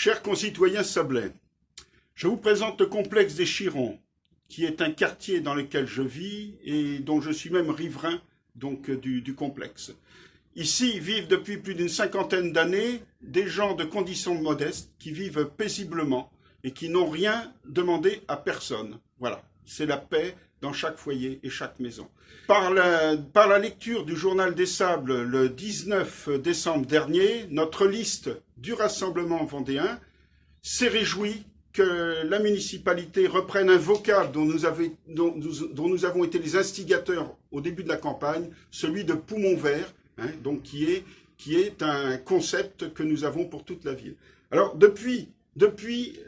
Chers concitoyens sablais, je vous présente le complexe des Chirons, qui est un quartier dans lequel je vis et dont je suis même riverain du complexe. Ici vivent depuis plus d'une cinquantaine d'années des gens de conditions modestes qui vivent paisiblement et qui n'ont rien demandé à personne. Voilà, c'est la paix dans chaque foyer et chaque maison. Par la lecture du Journal des Sables le 19 décembre dernier, notre liste du Rassemblement vendéen s'est réjouie que la municipalité reprenne un vocable dont nous avons été les instigateurs au début de la campagne, celui de poumon vert, donc qui est un concept que nous avons pour toute la ville. Alors depuis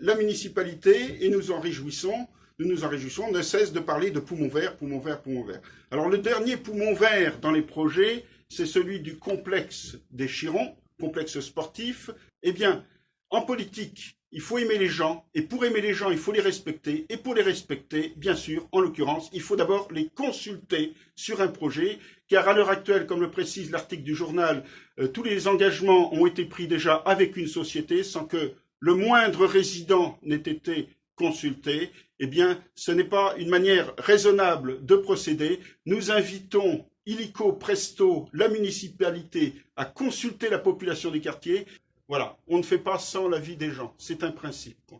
la municipalité, et nous nous en réjouissons, ne cesse de parler de poumon vert, poumon vert, poumon vert. Alors le dernier poumon vert dans les projets, c'est celui du complexe des Chirons, complexe sportif. Eh bien, en politique, il faut aimer les gens, et pour aimer les gens, il faut les respecter, et pour les respecter, bien sûr, en l'occurrence, il faut d'abord les consulter sur un projet, car à l'heure actuelle, comme le précise l'article du journal, tous les engagements ont été pris déjà avec une société sans que le moindre résident n'ait été consulté. Eh bien, ce n'est pas une manière raisonnable de procéder. Nous invitons illico presto la municipalité à consulter la population des quartiers. Voilà, on ne fait pas sans l'avis des gens, c'est un principe.